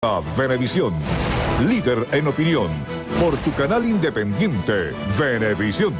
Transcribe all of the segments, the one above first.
a Venevisión, líder en opinión, por tu canal independiente, Venevisión.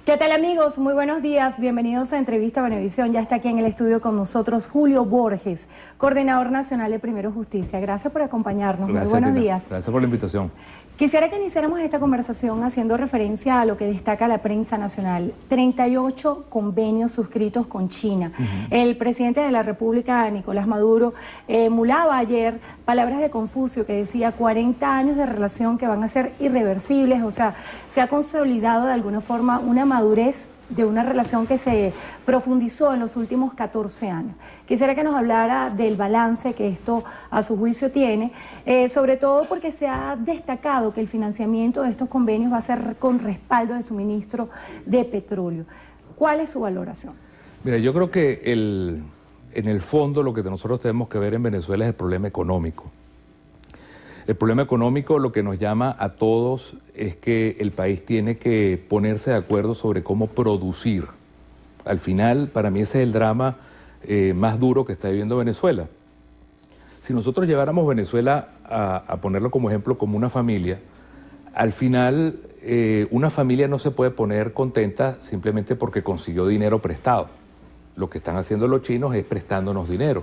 ¿Qué tal, amigos? Muy buenos días, bienvenidos a Entrevista Venevisión. Ya está aquí en el estudio con nosotros Julio Borges, coordinador nacional de Primero Justicia. Gracias por acompañarnos. Gracias, muy buenos Tina. días. Gracias por la invitación. Quisiera que iniciáramos esta conversación haciendo referencia a lo que destaca la prensa nacional. 38 convenios suscritos con China. El presidente de la República, Nicolás Maduro, emulaba ayer palabras de Confucio que decía 40 años de relación que van a ser irreversibles. O sea, se ha consolidado de alguna forma una madurez de una relación que se profundizó en los últimos 14 años. Quisiera que nos hablara del balance que esto a su juicio tiene, sobre todo porque se ha destacado que el financiamiento de estos convenios va a ser con respaldo de suministro de petróleo. ¿Cuál es su valoración? Mira, yo creo que en el fondo lo que nosotros tenemos que ver en Venezuela es el problema económico. El problema económico lo que nos llama a todos es que el país tiene que ponerse de acuerdo sobre cómo producir. Al final, para mí ese es el drama más duro que está viviendo Venezuela. Si nosotros lleváramos Venezuela a ponerlo como ejemplo como una familia, al final una familia no se puede poner contenta simplemente porque consiguió dinero prestado. Lo que están haciendo los chinos es prestándonos dinero.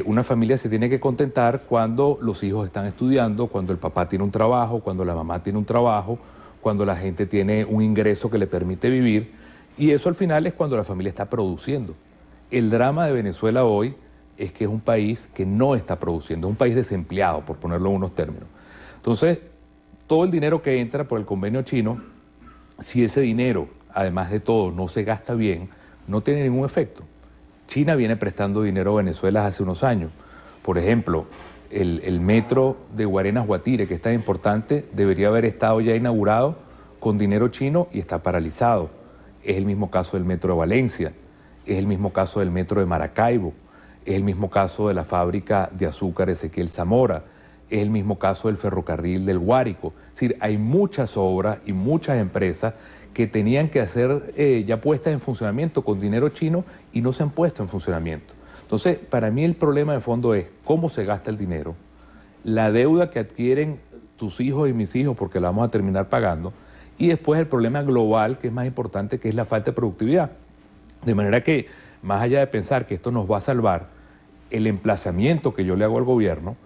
Una familia se tiene que contentar cuando los hijos están estudiando, cuando el papá tiene un trabajo, cuando la mamá tiene un trabajo, cuando la gente tiene un ingreso que le permite vivir, y eso al final es cuando la familia está produciendo. El drama de Venezuela hoy es que es un país que no está produciendo, es un país desempleado, por ponerlo en unos términos. Entonces, todo el dinero que entra por el convenio chino, si ese dinero, además de todo, no se gasta bien, no tiene ningún efecto. China viene prestando dinero a Venezuela hace unos años. Por ejemplo, el metro de Guarenas-Guatire, que es tan importante, debería haber estado ya inaugurado con dinero chino y está paralizado. Es el mismo caso del metro de Valencia, es el mismo caso del metro de Maracaibo, es el mismo caso de la fábrica de azúcar Ezequiel Zamora, es el mismo caso del ferrocarril del Guárico. Es decir, hay muchas obras y muchas empresas que tenían que hacer ya puestas en funcionamiento con dinero chino y no se han puesto en funcionamiento. Entonces, para mí el problema de fondo es cómo se gasta el dinero, la deuda que adquieren tus hijos y mis hijos porque la vamos a terminar pagando, y después el problema global, que es más importante, que es la falta de productividad. De manera que, más allá de pensar que esto nos va a salvar, el emplazamiento que yo le hago al gobierno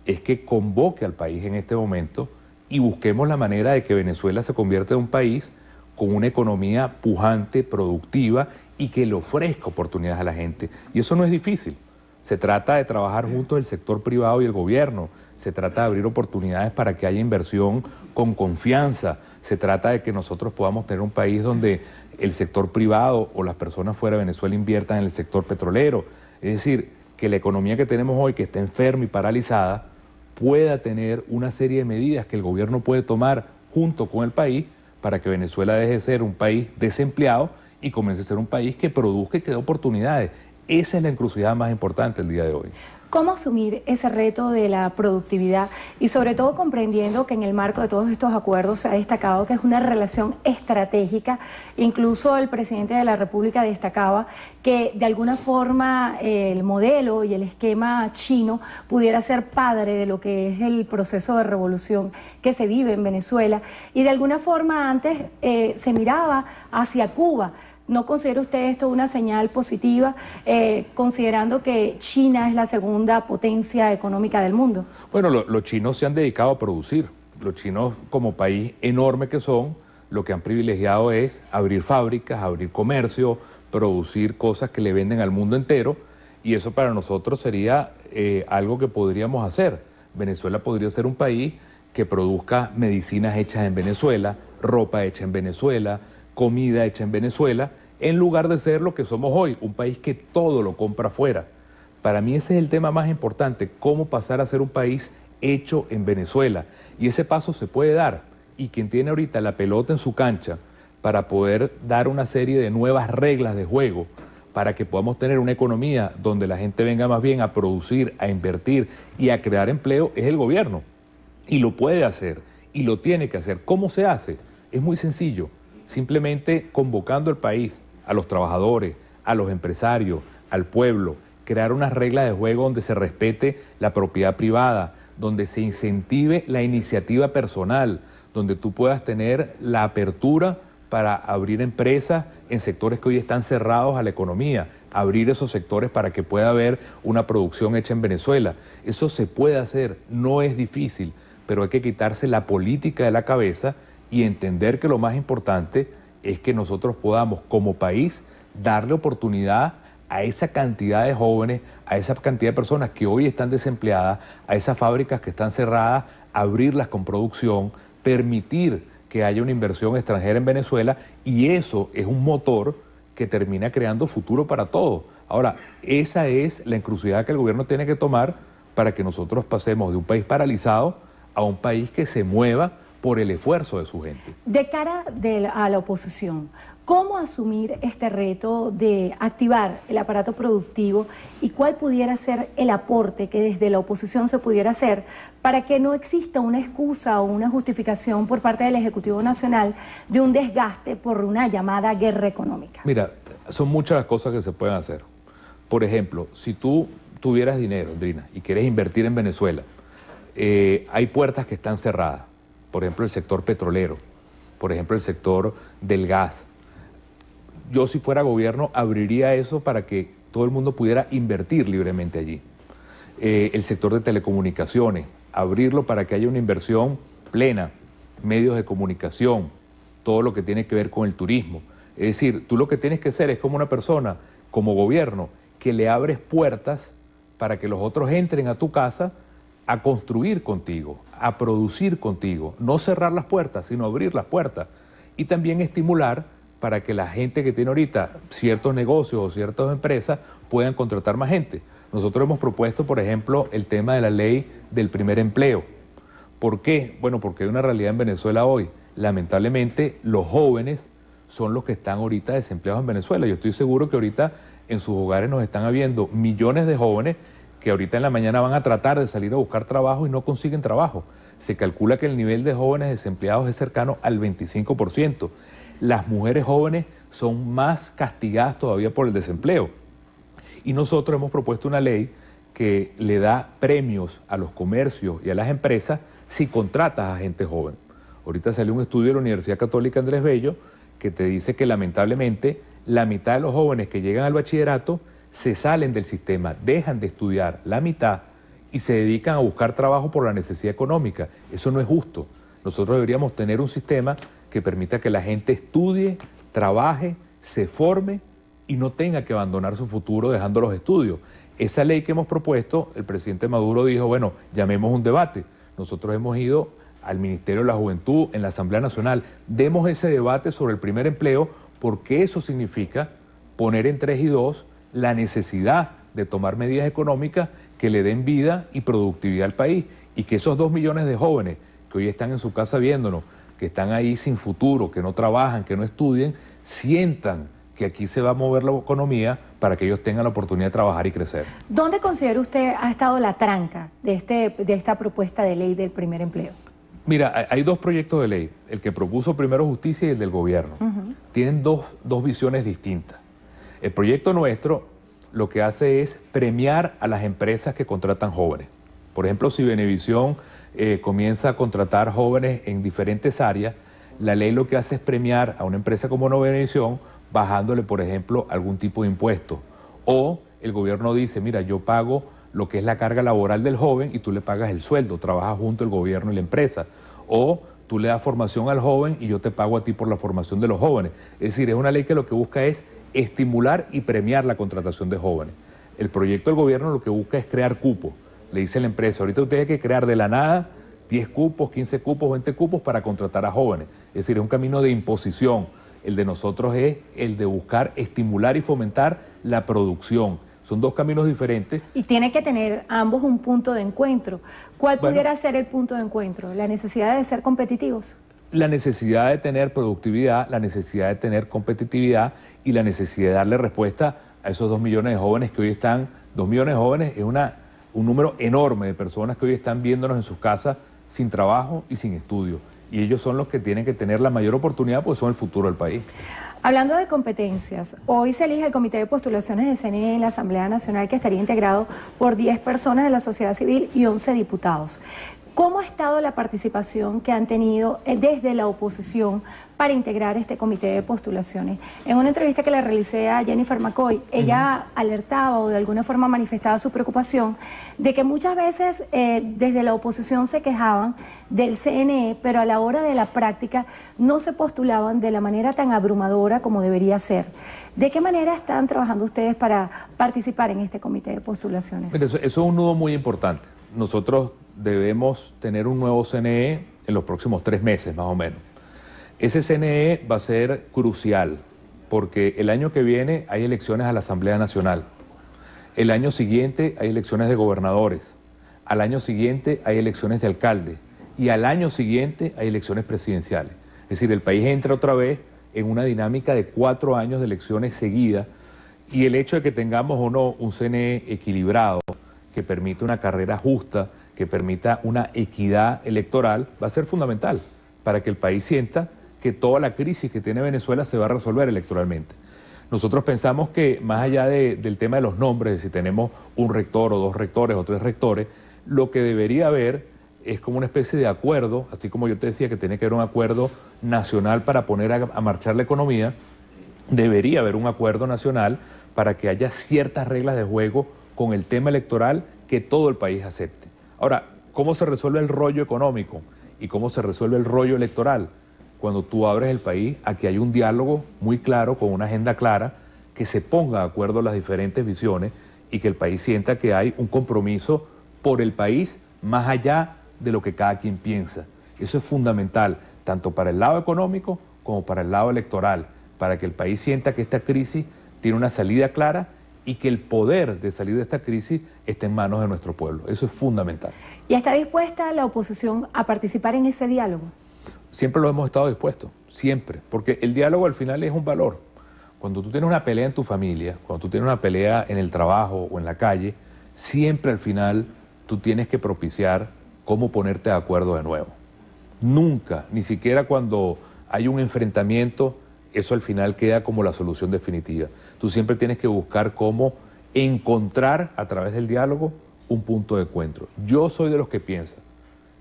es que convoque al país en este momento y busquemos la manera de que Venezuela se convierta en un país con una economía pujante, productiva y que le ofrezca oportunidades a la gente. Y eso no es difícil. Se trata de trabajar juntos el sector privado y el gobierno. Se trata de abrir oportunidades para que haya inversión con confianza. Se trata de que nosotros podamos tener un país donde el sector privado o las personas fuera de Venezuela inviertan en el sector petrolero. Es decir, que la economía que tenemos hoy, que está enferma y paralizada, pueda tener una serie de medidas que el gobierno puede tomar junto con el país para que Venezuela deje de ser un país desempleado y comience a ser un país que produzca y que dé oportunidades. Esa es la encrucijada más importante el día de hoy. ¿Cómo asumir ese reto de la productividad y sobre todo comprendiendo que en el marco de todos estos acuerdos se ha destacado que es una relación estratégica? Incluso el presidente de la República destacaba que de alguna forma el modelo y el esquema chino pudiera ser padre de lo que es el proceso de revolución que se vive en Venezuela, y de alguna forma antes se miraba hacia Cuba. ¿No considera usted esto una señal positiva, considerando que China es la segunda potencia económica del mundo? Bueno, los chinos se han dedicado a producir. Los chinos, como país enorme que son, lo que han privilegiado es abrir fábricas, abrir comercio, producir cosas que le venden al mundo entero, y eso para nosotros sería algo que podríamos hacer. Venezuela podría ser un país que produzca medicinas hechas en Venezuela, ropa hecha en Venezuela, comida hecha en Venezuela, en lugar de ser lo que somos hoy, un país que todo lo compra afuera. Para mí ese es el tema más importante, cómo pasar a ser un país hecho en Venezuela. Y ese paso se puede dar. Y quien tiene ahorita la pelota en su cancha para poder dar una serie de nuevas reglas de juego, para que podamos tener una economía donde la gente venga más bien a producir, a invertir y a crear empleo, es el gobierno. Y lo puede hacer, y lo tiene que hacer. ¿Cómo se hace? Es muy sencillo. Simplemente convocando al país, a los trabajadores, a los empresarios, al pueblo, crear unas reglas de juego donde se respete la propiedad privada, donde se incentive la iniciativa personal, donde tú puedas tener la apertura para abrir empresas en sectores que hoy están cerrados a la economía, abrir esos sectores para que pueda haber una producción hecha en Venezuela. Eso se puede hacer, no es difícil, pero hay que quitarse la política de la cabeza y entender que lo más importante es que nosotros podamos, como país, darle oportunidad a esa cantidad de jóvenes, a esa cantidad de personas que hoy están desempleadas, a esas fábricas que están cerradas, abrirlas con producción, permitir que haya una inversión extranjera en Venezuela, y eso es un motor que termina creando futuro para todos. Ahora, esa es la encrucijada que el gobierno tiene que tomar para que nosotros pasemos de un país paralizado a un país que se mueva por el esfuerzo de su gente. De cara a la oposición, ¿cómo asumir este reto de activar el aparato productivo y cuál pudiera ser el aporte que desde la oposición se pudiera hacer para que no exista una excusa o una justificación por parte del Ejecutivo Nacional de un desgaste por una llamada guerra económica? Mira, son muchas las cosas que se pueden hacer. Por ejemplo, si tú tuvieras dinero, Andrina, y quieres invertir en Venezuela, hay puertas que están cerradas. Por ejemplo, el sector petrolero, por ejemplo, el sector del gas. Yo, si fuera gobierno, abriría eso para que todo el mundo pudiera invertir libremente allí. El sector de telecomunicaciones, abrirlo para que haya una inversión plena, medios de comunicación, todo lo que tiene que ver con el turismo. Es decir, tú lo que tienes que hacer es como una persona, como gobierno, que le abres puertas para que los otros entren a tu casa a construir contigo, a producir contigo, no cerrar las puertas, sino abrir las puertas. Y también estimular para que la gente que tiene ahorita ciertos negocios o ciertas empresas puedan contratar más gente. Nosotros hemos propuesto, por ejemplo, el tema de la ley del primer empleo. ¿Por qué? Bueno, porque hay una realidad en Venezuela hoy. Lamentablemente, los jóvenes son los que están ahorita desempleados en Venezuela. Yo estoy seguro que ahorita en sus hogares nos están habiendo millones de jóvenes que ahorita en la mañana van a tratar de salir a buscar trabajo y no consiguen trabajo. Se calcula que el nivel de jóvenes desempleados es cercano al 25%. Las mujeres jóvenes son más castigadas todavía por el desempleo. Y nosotros hemos propuesto una ley que le da premios a los comercios y a las empresas si contratas a gente joven. Ahorita salió un estudio de la Universidad Católica Andrés Bello que te dice que lamentablemente la mitad de los jóvenes que llegan al bachillerato se salen del sistema, dejan de estudiar la mitad y se dedican a buscar trabajo por la necesidad económica. Eso no es justo. Nosotros deberíamos tener un sistema que permita que la gente estudie, trabaje, se forme y no tenga que abandonar su futuro dejando los estudios. Esa ley que hemos propuesto, el presidente Maduro dijo, bueno, llamemos un debate. Nosotros hemos ido al Ministerio de la Juventud, en la Asamblea Nacional, demos ese debate sobre el primer empleo, porque eso significa poner en 3 y 2 la necesidad de tomar medidas económicas que le den vida y productividad al país, y que esos 2 millones de jóvenes que hoy están en su casa viéndonos, que están ahí sin futuro, que no trabajan, que no estudien, sientan que aquí se va a mover la economía para que ellos tengan la oportunidad de trabajar y crecer. ¿Dónde considera usted ha estado la tranca de esta propuesta de ley del primer empleo? Mira, hay 2 proyectos de ley, el que propuso primero Justicia y el del gobierno. Tienen dos visiones distintas. El proyecto nuestro lo que hace es premiar a las empresas que contratan jóvenes. Por ejemplo, si Venevisión comienza a contratar jóvenes en diferentes áreas, la ley lo que hace es premiar a una empresa como Venevisión bajándole, por ejemplo, algún tipo de impuesto. O el gobierno dice, mira, yo pago lo que es la carga laboral del joven y tú le pagas el sueldo, trabajas junto el gobierno y la empresa. O tú le das formación al joven y yo te pago a ti por la formación de los jóvenes. Es decir, es una ley que lo que busca es estimular y premiar la contratación de jóvenes. El proyecto del gobierno lo que busca es crear cupos. Le dice a la empresa, ahorita usted hay que crear de la nada 10 cupos, 15 cupos, 20 cupos para contratar a jóvenes. Es decir, es un camino de imposición. El de nosotros es el de buscar estimular y fomentar la producción. Son 2 caminos diferentes. Y tiene que tener ambos un punto de encuentro. ¿Cuál pudiera ser el punto de encuentro? ¿La necesidad de ser competitivos? La necesidad de tener productividad, la necesidad de tener competitividad y la necesidad de darle respuesta a esos 2 millones de jóvenes que hoy están. 2 millones de jóvenes es un número enorme de personas que hoy están viéndonos en sus casas sin trabajo y sin estudio. Y ellos son los que tienen que tener la mayor oportunidad porque son el futuro del país. Hablando de competencias, hoy se elige el Comité de Postulaciones del CNE en la Asamblea Nacional, que estaría integrado por 10 personas de la sociedad civil y 11 diputados. ¿Cómo ha estado la participación que han tenido desde la oposición para integrar este comité de postulaciones? En una entrevista que le realicé a Jennifer McCoy, ella alertaba o de alguna forma manifestaba su preocupación de que muchas veces desde la oposición se quejaban del CNE, pero a la hora de la práctica no se postulaban de la manera tan abrumadora como debería ser. ¿De qué manera están trabajando ustedes para participar en este comité de postulaciones? Eso es un nudo muy importante. Nosotros debemos tener un nuevo CNE en los próximos 3 meses, más o menos. Ese CNE va a ser crucial, porque el año que viene hay elecciones a la Asamblea Nacional. El año siguiente hay elecciones de gobernadores. Al año siguiente hay elecciones de alcalde. Y al año siguiente hay elecciones presidenciales. Es decir, el país entra otra vez en una dinámica de 4 años de elecciones seguidas. Y el hecho de que tengamos o no un CNE equilibrado, que permita una carrera justa, que permita una equidad electoral, va a ser fundamental para que el país sienta que toda la crisis que tiene Venezuela se va a resolver electoralmente. Nosotros pensamos que más allá del tema de los nombres, de si tenemos un rector o 2 rectores o 3 rectores, lo que debería haber es como una especie de acuerdo, así como yo te decía que tiene que haber un acuerdo nacional para poner a marchar la economía, debería haber un acuerdo nacional para que haya ciertas reglas de juego con el tema electoral que todo el país acepte. Ahora, ¿cómo se resuelve el rollo económico y cómo se resuelve el rollo electoral? Cuando tú abres el país a que hay un diálogo muy claro, con una agenda clara, que se ponga de acuerdo las diferentes visiones y que el país sienta que hay un compromiso por el país más allá de lo que cada quien piensa. Eso es fundamental, tanto para el lado económico como para el lado electoral, para que el país sienta que esta crisis tiene una salida clara y que el poder de salir de esta crisis está en manos de nuestro pueblo. Eso es fundamental. ¿Y está dispuesta la oposición a participar en ese diálogo? Siempre lo hemos estado dispuestos, siempre, porque el diálogo al final es un valor. Cuando tú tienes una pelea en tu familia, cuando tú tienes una pelea en el trabajo o en la calle, siempre al final tú tienes que propiciar cómo ponerte de acuerdo de nuevo. Nunca, ni siquiera cuando hay un enfrentamiento, eso al final queda como la solución definitiva. Tú siempre tienes que buscar cómo encontrar a través del diálogo un punto de encuentro. Yo soy de los que piensan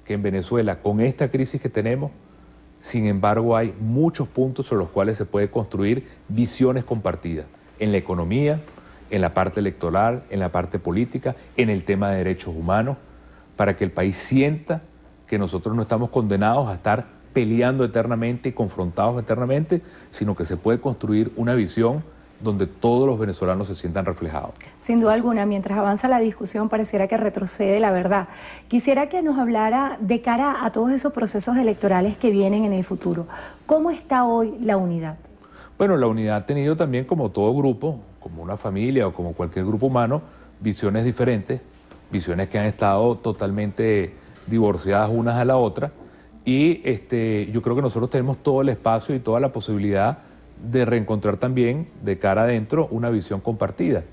que en Venezuela, con esta crisis que tenemos, sin embargo hay muchos puntos sobre los cuales se puede construir visiones compartidas. En la economía, en la parte electoral, en la parte política, en el tema de derechos humanos, para que el país sienta que nosotros no estamos condenados a estar peleando eternamente y confrontados eternamente, sino que se puede construir una visión donde todos los venezolanos se sientan reflejados. Sin duda alguna, mientras avanza la discusión pareciera que retrocede la verdad. Quisiera que nos hablara de cara a todos esos procesos electorales que vienen en el futuro. ¿Cómo está hoy la unidad? Bueno, la unidad ha tenido también, como todo grupo, como una familia o como cualquier grupo humano, visiones diferentes, visiones que han estado totalmente divorciadas unas a la otra. Y yo creo que nosotros tenemos todo el espacio y toda la posibilidad de reencontrar también de cara adentro una visión compartida.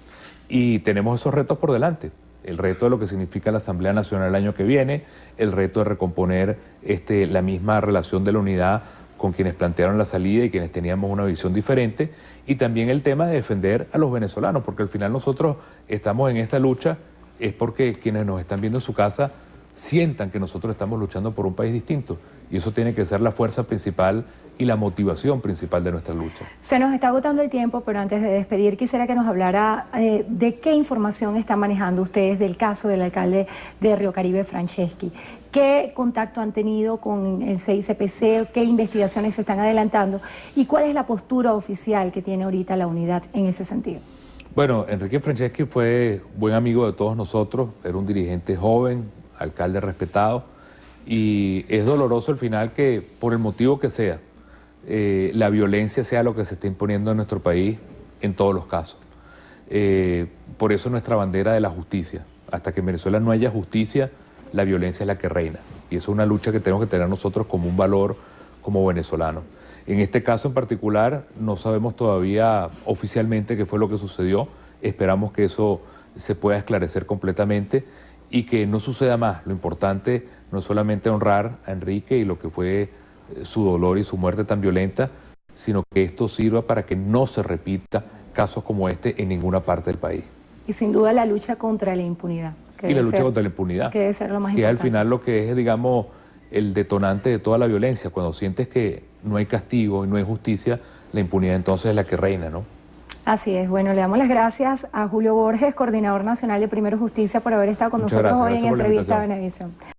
Y tenemos esos retos por delante. El reto de lo que significa la Asamblea Nacional el año que viene, el reto de recomponer la misma relación de la unidad con quienes plantearon la salida y quienes teníamos una visión diferente, y también el tema de defender a los venezolanos, porque al final nosotros estamos en esta lucha, es porque quienes nos están viendo en su casa sientan que nosotros estamos luchando por un país distinto, y eso tiene que ser la fuerza principal y la motivación principal de nuestra lucha. Se nos está agotando el tiempo, pero antes de despedir quisiera que nos hablara de qué información están manejando ustedes del caso del alcalde de Río Caribe, Franceschi. ¿Qué contacto han tenido con el CICPC? ¿Qué investigaciones se están adelantando? ¿Y cuál es la postura oficial que tiene ahorita la unidad en ese sentido? Bueno, Enrique Franceschi fue buen amigo de todos nosotros, era un dirigente joven, alcalde respetado, y es doloroso al final que, por el motivo que sea, la violencia sea lo que se está imponiendo en nuestro país en todos los casos. Por eso nuestra bandera de la justicia. Hasta que en Venezuela no haya justicia, la violencia es la que reina. Y eso es una lucha que tenemos que tener nosotros como un valor como venezolanos. En este caso en particular no sabemos todavía oficialmente qué fue lo que sucedió. Esperamos que eso se pueda esclarecer completamente y que no suceda más. Lo importante no es solamente honrar a Enrique y lo que fue su dolor y su muerte tan violenta, sino que esto sirva para que no se repita casos como este en ninguna parte del país. Y sin duda la lucha contra la impunidad. Y la lucha contra la impunidad, que debe ser lo más que es al importante. final lo que es, digamos, el detonante de toda la violencia. Cuando sientes que no hay castigo y no hay justicia, la impunidad entonces es la que reina, ¿no? Así es. Bueno, le damos las gracias a Julio Borges, Coordinador Nacional de Primero Justicia, por haber estado con Muchas nosotros gracias. hoy en Gracias por la Entrevista a invitación. Venevisión.